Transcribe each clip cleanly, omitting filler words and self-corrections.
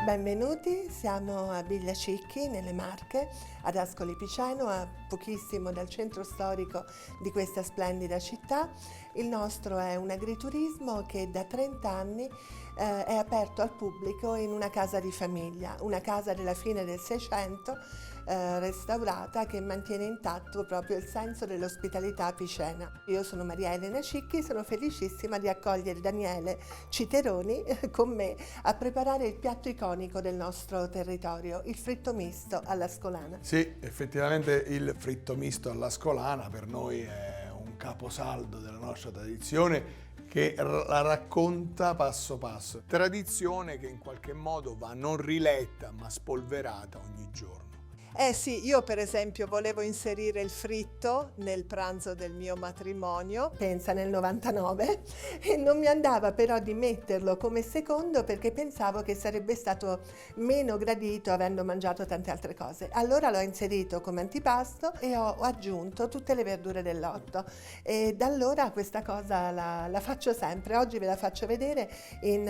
Benvenuti, siamo a Biglia Cicchi, nelle Marche, ad Ascoli Piceno, a pochissimo dal centro storico di questa splendida città. Il nostro è un agriturismo che da 30 anni è aperto al pubblico in una casa di famiglia, una casa della fine del Seicento, restaurata, che mantiene intatto proprio il senso dell'ospitalità picena. Io sono Maria Elena Cicchi, sono felicissima di accogliere Daniele Citeroni con me a preparare il piatto iconico del nostro territorio, il fritto misto all'ascolana. Sì, effettivamente il fritto misto all'ascolana per noi è un caposaldo della nostra tradizione che la racconta passo passo. Tradizione che in qualche modo va non riletta ma spolverata ogni giorno. Sì, io per esempio volevo inserire il fritto nel pranzo del mio matrimonio. Pensa nel 99 e non mi andava però di metterlo come secondo perché pensavo che sarebbe stato meno gradito avendo mangiato tante altre cose. Allora l'ho inserito come antipasto e ho aggiunto tutte le verdure dell'orto e da allora questa cosa la faccio sempre. Oggi ve la faccio vedere in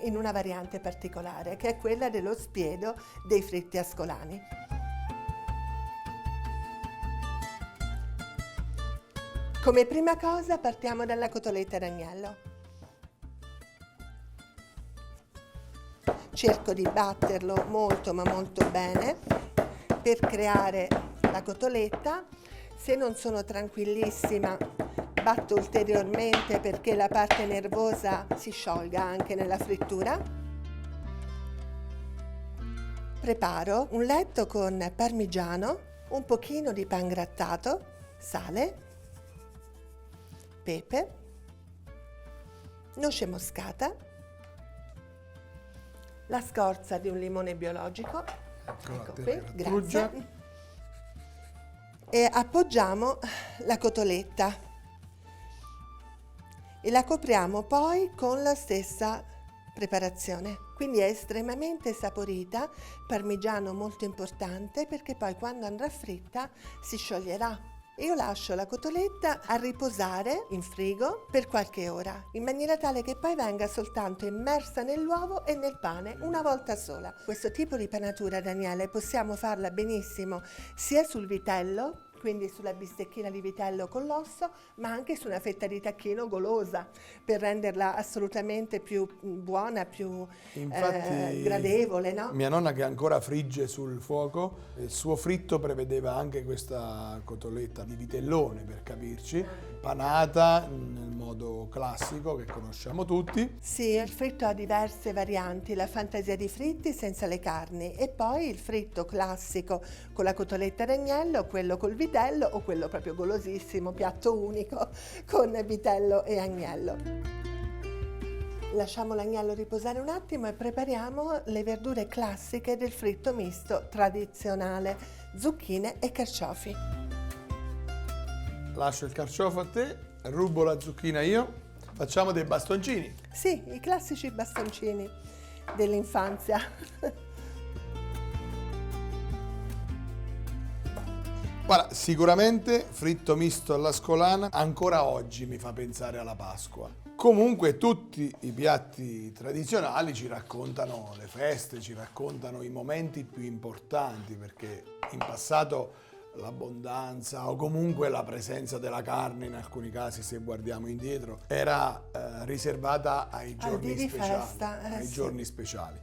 una variante particolare che è quella dello spiedo dei fritti ascolani. Come prima cosa partiamo dalla cotoletta d'agnello. Cerco di batterlo molto ma molto bene per creare la cotoletta. Se non sono tranquillissima batto ulteriormente perché la parte nervosa si sciolga anche nella frittura. Preparo un letto con parmigiano, un pochino di pangrattato, sale, pepe, noce moscata, la scorza di un limone biologico, ecco qui, grazie, e appoggiamo la cotoletta e la copriamo poi con la stessa preparazione. Quindi è estremamente saporita, parmigiano molto importante perché poi quando andrà fritta si scioglierà. Io lascio la cotoletta a riposare in frigo per qualche ora, in maniera tale che poi venga soltanto immersa nell'uovo e nel pane una volta sola. Questo tipo di panatura, Daniele, possiamo farla benissimo sia sul vitello, quindi sulla bistecchina di vitello con l'osso, ma anche su una fetta di tacchino golosa, per renderla assolutamente più buona, più gradevole, no? Mia nonna, che ancora frigge sul fuoco, il suo fritto prevedeva anche questa cotoletta di vitellone, per capirci, panata nel modo classico che conosciamo tutti. Sì, il fritto ha diverse varianti, la fantasia di fritti senza le carni e poi il fritto classico con la cotoletta d'agnello, quello col vitello o quello proprio golosissimo, piatto unico con vitello e agnello. Lasciamo l'agnello riposare un attimo e prepariamo le verdure classiche del fritto misto tradizionale, zucchine e carciofi. Lascio il carciofo a te, rubo la zucchina io, facciamo dei bastoncini. Sì, i classici bastoncini dell'infanzia. Guarda, sicuramente fritto misto all'ascolana ancora oggi mi fa pensare alla Pasqua. Comunque tutti i piatti tradizionali ci raccontano le feste, ci raccontano i momenti più importanti, perché in passato l'abbondanza o comunque la presenza della carne, in alcuni casi se guardiamo indietro, era riservata ai giorni speciali. Festa, ai sì. giorni speciali.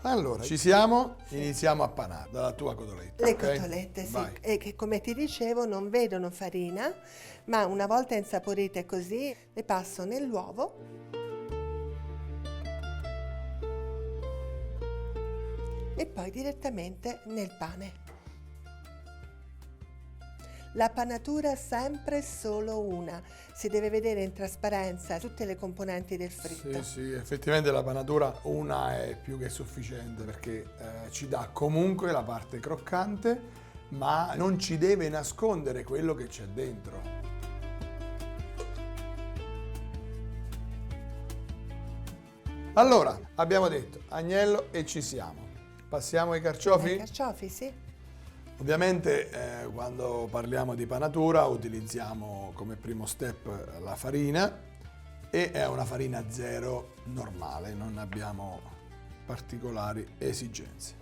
Allora, ci siamo, iniziamo a panare dalla tua cotoletta. Le okay? cotolette, sì, Vai. e che come ti dicevo non vedono farina, ma una volta insaporite così le passo nell'uovo e poi direttamente nel pane. La panatura sempre solo una, si deve vedere in trasparenza tutte le componenti del fritto. Sì, effettivamente la panatura una è più che sufficiente perché ci dà comunque la parte croccante, ma non ci deve nascondere quello che c'è dentro. Allora, abbiamo detto agnello e ci siamo. Passiamo ai carciofi? I carciofi, sì. Ovviamente quando parliamo di panatura utilizziamo come primo step la farina e è una farina zero normale, non abbiamo particolari esigenze.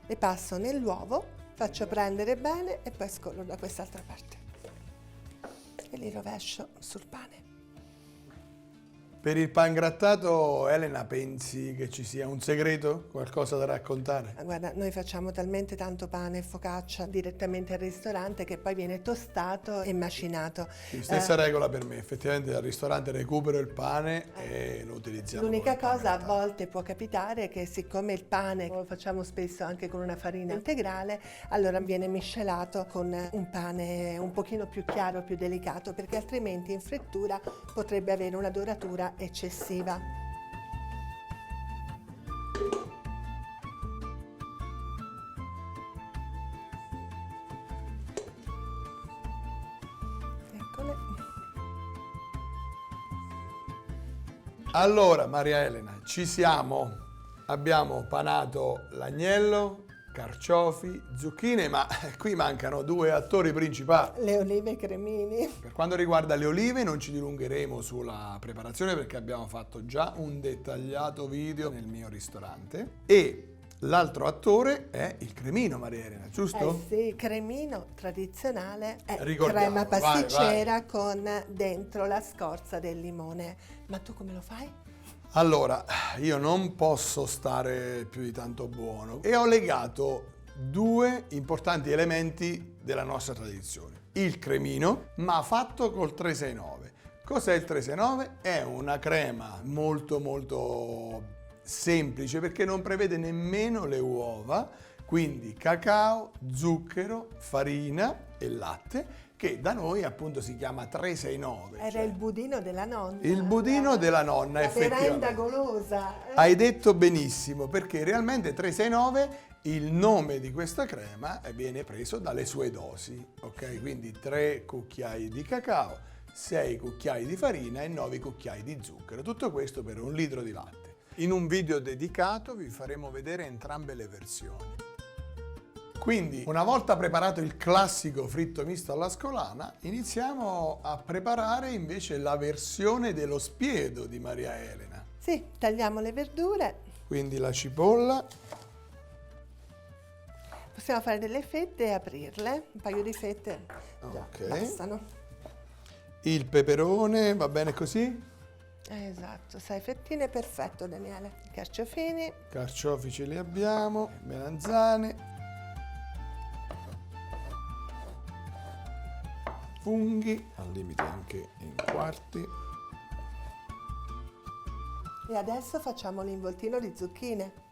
Le passo nell'uovo, faccio prendere bene e poi scollo da quest'altra parte. E li rovescio sul pane. Per il pangrattato, Elena, pensi che ci sia un segreto? Qualcosa da raccontare? Ma guarda, noi facciamo talmente tanto pane e focaccia direttamente al ristorante che poi viene tostato e macinato. Sì, stessa regola per me, effettivamente al ristorante recupero il pane e lo utilizziamo. L'unica come cosa a pangrattato. volte può capitare che siccome il pane lo facciamo spesso anche con una farina integrale, allora viene miscelato con un pane un pochino più chiaro, più delicato, perché altrimenti in frittura potrebbe avere una doratura eccessiva. Eccole. Allora, Maria Elena, ci siamo. Abbiamo panato l'agnello, carciofi, zucchine, ma qui mancano due attori principali. Le olive e cremini. Per quanto riguarda le olive non ci dilungheremo sulla preparazione perché abbiamo fatto già un dettagliato video nel mio ristorante. E l'altro attore è il cremino, Maria Elena, giusto? Sì, cremino tradizionale è Ricordiamo, crema vai, pasticcera con dentro la scorza del limone. Ma tu come lo fai? Allora, io non posso stare più di tanto buono e ho legato due importanti elementi della nostra tradizione. Il cremino, ma fatto col 369. Cos'è il 369? È una crema molto semplice perché non prevede nemmeno le uova, quindi cacao, zucchero, farina e latte, che da noi appunto si chiama 369. Era il budino della nonna. Il budino della nonna, la merenda effettivamente. golosa. Hai detto benissimo, perché realmente 369, il nome di questa crema viene preso dalle sue dosi, ok? Quindi 3 cucchiai di cacao, 6 cucchiai di farina e 9 cucchiai di zucchero. Tutto questo per 1 litro di latte. In un video dedicato vi faremo vedere entrambe le versioni. Quindi, una volta preparato il classico fritto misto alla scolana, iniziamo a preparare invece la versione dello spiedo di Maria Elena. Sì, tagliamo le verdure. Quindi la cipolla, Possiamo fare delle fette e aprirle. Un paio di fette già Ok. bastano. il peperone, va bene così? Esatto, 6 fettine, perfetto Daniele. Carciofini. Carciofi ce li abbiamo, melanzane, funghi, al limite anche in quarti. E adesso facciamo l'involtino di zucchine.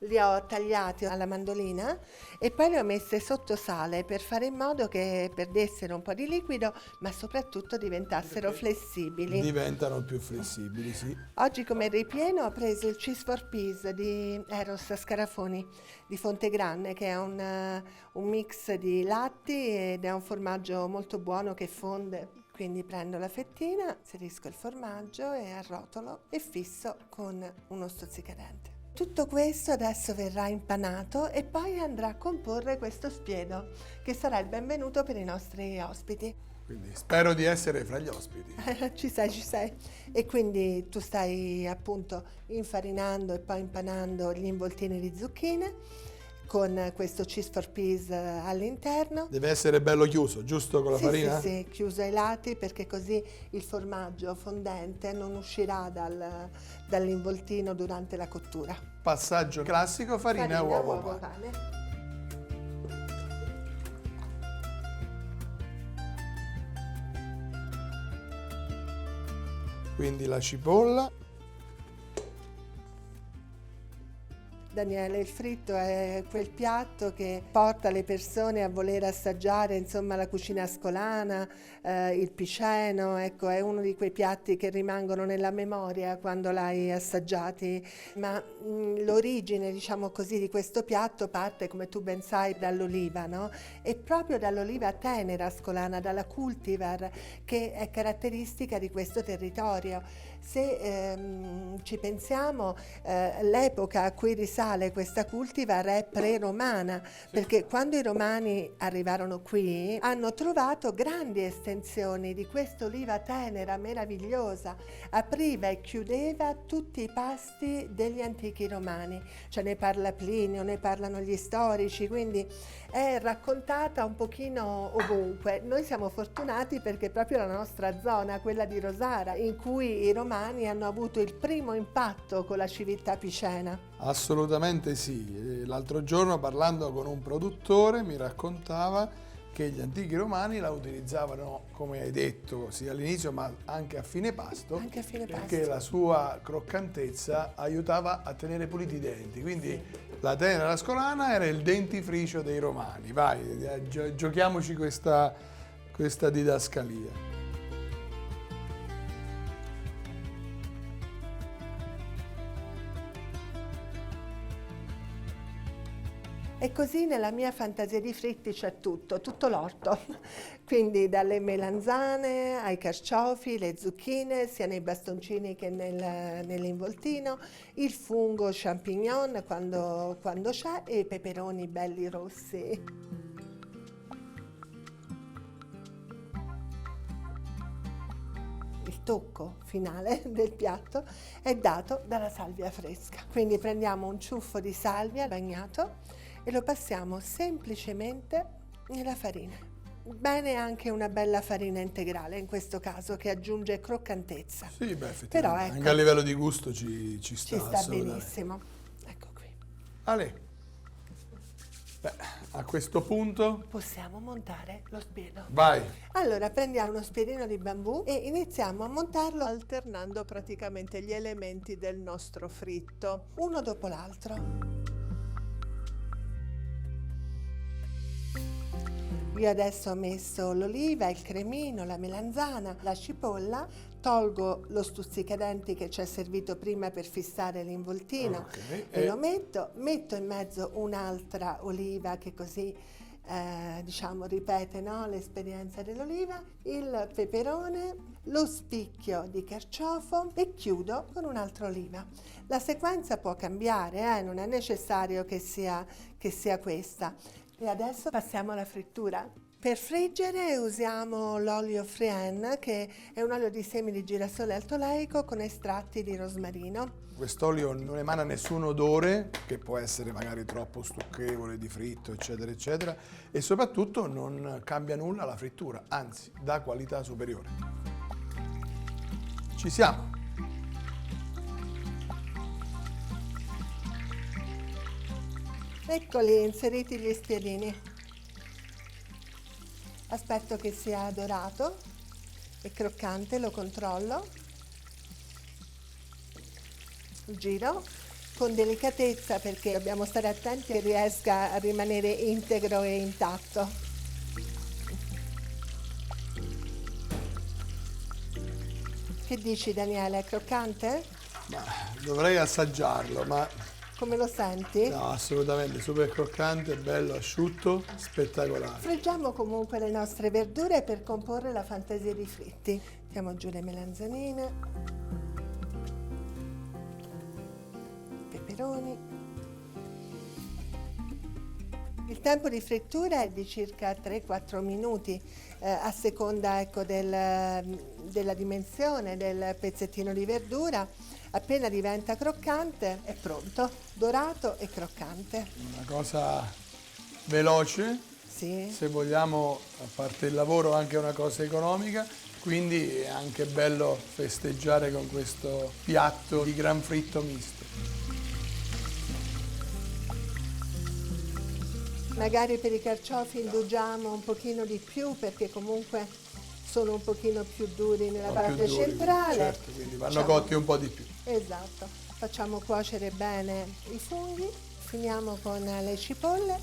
Li ho tagliati alla mandolina e poi li ho messe sotto sale per fare in modo che perdessero un po' di liquido, ma soprattutto diventassero flessibili. Diventano più flessibili, sì. Oggi come ripieno ho preso il cheese for peas di Eros Scarafoni di Fontegranne, che è un mix di latti ed è un formaggio molto buono che fonde. Quindi prendo la fettina, inserisco il formaggio e arrotolo e fisso con uno stuzzicadente. Tutto questo adesso verrà impanato e poi andrà a comporre questo spiedo, che sarà il benvenuto per i nostri ospiti. Quindi spero di essere fra gli ospiti. Ci sei. E quindi tu stai appunto infarinando e poi impanando gli involtini di zucchine con questo cheese for peas all'interno. Deve essere bello chiuso, giusto, con la farina? Sì, chiuso ai lati perché così il formaggio fondente non uscirà dall'involtino durante la cottura. Passaggio classico, farina, uovo, pane. pane. Quindi la cipolla. Daniele, il fritto è quel piatto che porta le persone a voler assaggiare, insomma, la cucina ascolana, il piceno, ecco, è uno di quei piatti che rimangono nella memoria quando l'hai assaggiati, ma l'origine, diciamo così, di questo piatto parte, come tu ben sai, dall'oliva, no? E proprio dall'oliva tenera ascolana, dalla cultivar, che è caratteristica di questo territorio. Se ci pensiamo, l'epoca a cui risale risale questa cultivar è pre-romana, perché quando i romani arrivarono qui hanno trovato grandi estensioni di questa oliva tenera, meravigliosa, apriva e chiudeva tutti i pasti degli antichi romani. Cioè ne parla Plinio, ne parlano gli storici, quindi è raccontata un pochino ovunque. Noi siamo fortunati perché proprio la nostra zona, quella di Rosara, in cui i romani hanno avuto il primo impatto con la civiltà picena. Assolutamente sì. L'altro giorno, parlando con un produttore, mi raccontava che gli antichi romani la utilizzavano, come hai detto, sia all'inizio ma anche a fine pasto, Anche a fine perché pasto. la sua croccantezza aiutava a tenere puliti i denti. Quindi la tenera ascolana era il dentifricio dei romani. Vai, giochiamoci questa didascalia. E così nella mia fantasia di fritti c'è tutto l'orto, quindi dalle melanzane ai carciofi, le zucchine, sia nei bastoncini che nell'involtino, il fungo champignon quando c'è e i peperoni belli rossi. Il tocco finale del piatto è dato dalla salvia fresca, quindi prendiamo un ciuffo di salvia bagnato e lo passiamo semplicemente nella farina. Bene anche una bella farina integrale in questo caso, che aggiunge croccantezza. Sì, beh, effettivamente, Però ecco, anche a livello di gusto ci sta ci sta assolutamente. benissimo. Ecco qui. Ale. Beh, a questo punto Possiamo montare lo spiedo. vai. Allora prendiamo uno spiedino di bambù e iniziamo a montarlo alternando praticamente gli elementi del nostro fritto. uno dopo l'altro. Io adesso ho messo l'oliva, il cremino, la melanzana, la cipolla, tolgo lo stuzzicadenti che ci è servito prima per fissare l'involtino Ok, e lo metto in mezzo un'altra oliva che così diciamo ripete, no, l'esperienza dell'oliva, il peperone, lo spicchio di carciofo e chiudo con un'altra oliva. La sequenza può cambiare, non è necessario che sia questa. E adesso passiamo alla frittura. Per friggere usiamo l'olio Friend, che è un olio di semi di girasole altoleico con estratti di rosmarino. Quest'olio non emana nessun odore, che può essere magari troppo stucchevole di fritto, eccetera, eccetera, e soprattutto non cambia nulla la frittura, anzi, dà qualità superiore. Ci siamo. Eccoli, inseriti gli spiedini. Aspetto che sia dorato e croccante, lo controllo. Giro con delicatezza perché dobbiamo stare attenti che riesca a rimanere integro e intatto. Che dici Daniele, è croccante? Ma dovrei assaggiarlo, ma Come lo senti? no, assolutamente, super croccante, bello, asciutto, spettacolare. Friggiamo comunque le nostre verdure per comporre la fantasia di fritti. Mettiamo giù le melanzanine, peperoni. Il tempo di frittura è di circa 3-4 minuti, a seconda ecco, della dimensione del pezzettino di verdura. Appena diventa croccante è pronto, dorato e croccante. Una cosa veloce, Sì. se vogliamo, a parte il lavoro, anche una cosa economica, quindi è anche bello festeggiare con questo piatto di gran fritto misto. Magari per i carciofi indugiamo un pochino di più perché comunque sono un pochino più duri nella Un po' più parte duri, centrale. certo, quindi vanno Facciamo- cotti un po' di più. Esatto, facciamo cuocere bene i funghi, finiamo con le cipolle.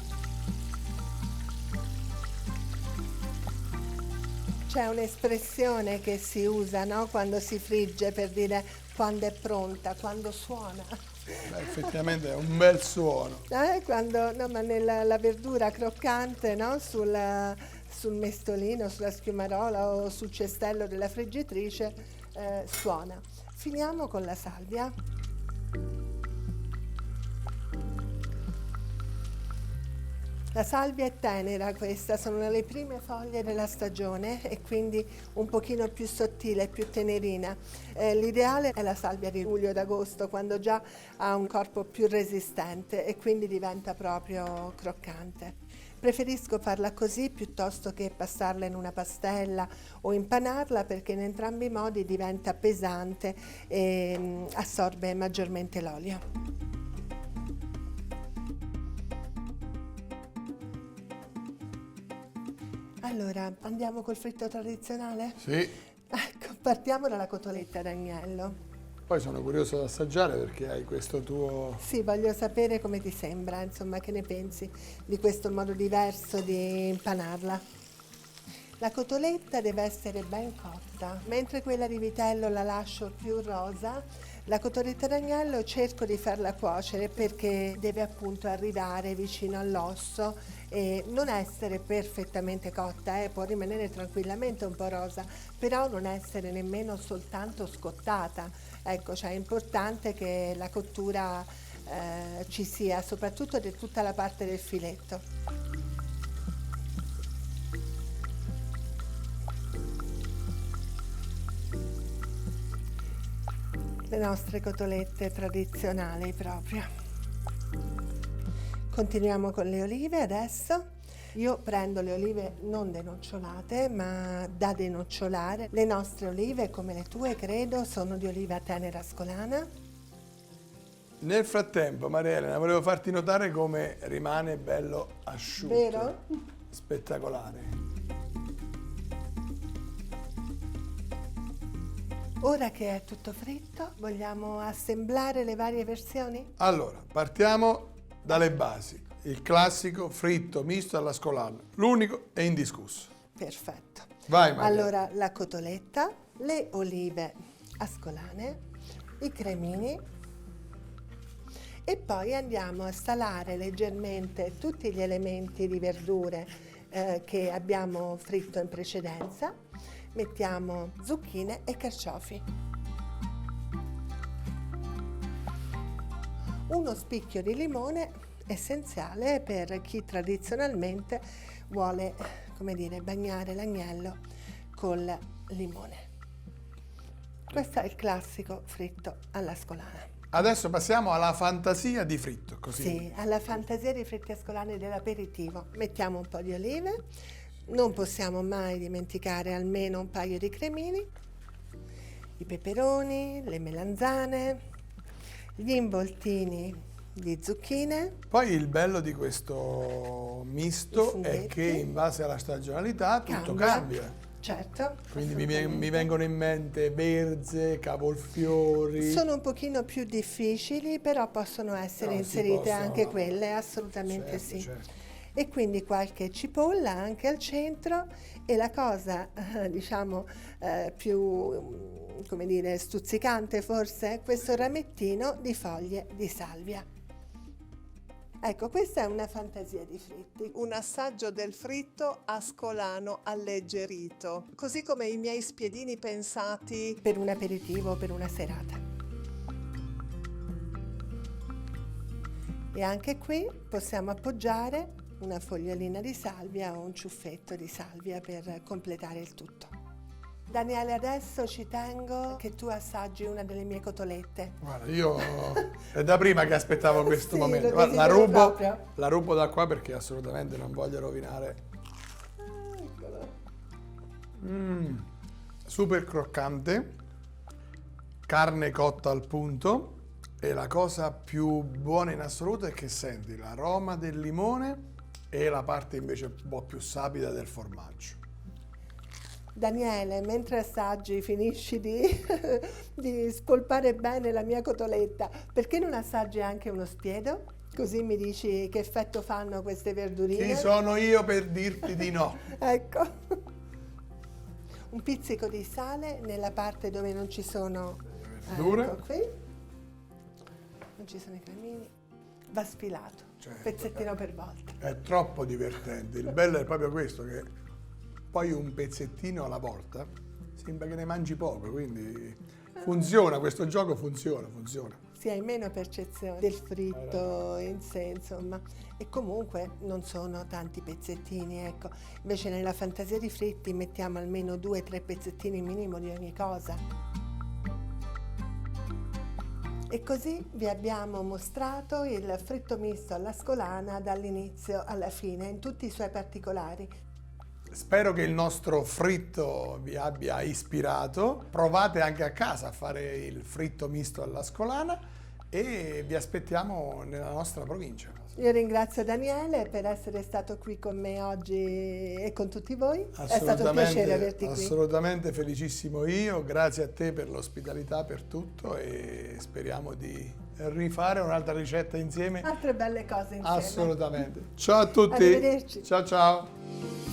C'è un'espressione che si usa, no? Quando si frigge per dire quando è pronta, quando suona. Beh, effettivamente è un bel suono. Quando, no, ma la verdura croccante, no? Sul mestolino, sulla schiumarola o sul cestello della friggitrice suona. Finiamo con la salvia. La salvia è tenera questa, sono le prime foglie della stagione e quindi un pochino più sottile, più tenerina. L'ideale è la salvia di luglio ed agosto, quando già ha un corpo più resistente e quindi diventa proprio croccante. Preferisco farla così piuttosto che passarla in una pastella o impanarla, perché in entrambi i modi diventa pesante e assorbe maggiormente l'olio. Allora, andiamo col fritto tradizionale? Sì. Ecco, partiamo dalla cotoletta d'agnello. Poi sono curioso da assaggiare perché hai questo tuo... Sì, voglio sapere come ti sembra, insomma, che ne pensi di questo modo diverso di impanarla. La cotoletta deve essere ben cotta, mentre quella di vitello la lascio più rosa. La cotoletta d'agnello cerco di farla cuocere perché deve appunto arrivare vicino all'osso e non essere perfettamente cotta, può rimanere tranquillamente un po' rosa, però non essere nemmeno soltanto scottata. Ecco, cioè è importante che la cottura ci sia, soprattutto di tutta la parte del filetto. Le nostre cotolette tradizionali proprio. Continuiamo con le olive adesso. Io prendo le olive non denocciolate, ma da denocciolare. Le nostre olive, come le tue credo, sono di oliva tenera ascolana. Nel frattempo, Maria Elena, volevo farti notare come rimane bello asciutto. Vero? Spettacolare. Ora che è tutto fritto, vogliamo assemblare le varie versioni? Allora, partiamo dalle basi. Il classico fritto misto alla scolana, l'unico e indiscusso. Perfetto. Vai, Maria. Allora, la cotoletta, le olive ascolane, i cremini e poi andiamo a salare leggermente tutti gli elementi di verdure che abbiamo fritto in precedenza. Mettiamo zucchine e carciofi. Uno spicchio di limone, essenziale per chi tradizionalmente vuole, come dire, bagnare l'agnello col limone. Questo è il classico fritto alla scolana. Adesso passiamo alla fantasia di fritto, così. Sì, alla fantasia di fritti ascolani dell'aperitivo. Mettiamo un po' di olive, non possiamo mai dimenticare almeno un paio di cremini, i peperoni, le melanzane, gli involtini di zucchine. Poi il bello di questo misto I è funghetti. che in base alla stagionalità tutto cambia. Certo. Quindi mi assolutamente. vengono in mente berze, cavolfiori. Sono un pochino più difficili, però possono essere No, si inserite possono. anche quelle, assolutamente Certo, sì. certo. E quindi qualche cipolla anche al centro e la cosa, diciamo, più, come dire, stuzzicante forse, è questo ramettino di foglie di salvia. Ecco, questa è una fantasia di fritti. Un assaggio del fritto ascolano alleggerito, così come i miei spiedini pensati. Per un aperitivo o per una serata. E anche qui possiamo appoggiare una fogliolina di salvia o un ciuffetto di salvia per completare il tutto. Daniele, adesso ci tengo che tu assaggi una delle mie cotolette. Guarda, io è da prima che aspettavo questo Sì, momento. lo Guarda, desidero proprio. la rubo da qua perché assolutamente non voglio rovinare. Eccolo. Super croccante, carne cotta al punto e la cosa più buona in assoluto è che senti l'aroma del limone e la parte invece un po' più sapida del formaggio. Daniele, mentre assaggi, finisci di spolpare bene la mia cotoletta, perché non assaggi anche uno spiedo? Così mi dici che effetto fanno queste verdurine. Chi sono io per dirti di no? Ecco. Un pizzico di sale nella parte dove non ci sono verdure. ecco qui. Non ci sono i cremini. Va sfilato, Certo. pezzettino per volta. È troppo divertente. Il bello è proprio questo, che poi un pezzettino alla volta sembra che ne mangi poco, quindi Funziona, questo gioco funziona. Si hai meno percezione del fritto in sé, insomma. E comunque non sono tanti pezzettini, ecco. Invece nella fantasia di fritti mettiamo almeno 2-3 pezzettini minimo di ogni cosa. E così vi abbiamo mostrato il fritto misto all'ascolana dall'inizio alla fine, in tutti i suoi particolari. Spero che il nostro fritto vi abbia ispirato. Provate anche a casa a fare il fritto misto all'ascolana e vi aspettiamo nella nostra provincia. Io ringrazio Daniele per essere stato qui con me oggi e con tutti voi. È stato un piacere averti qui. Assolutamente felicissimo io, grazie a te per l'ospitalità, per tutto e speriamo di rifare un'altra ricetta insieme. Altre belle cose insieme. Assolutamente. Ciao a tutti. Arrivederci. Ciao ciao.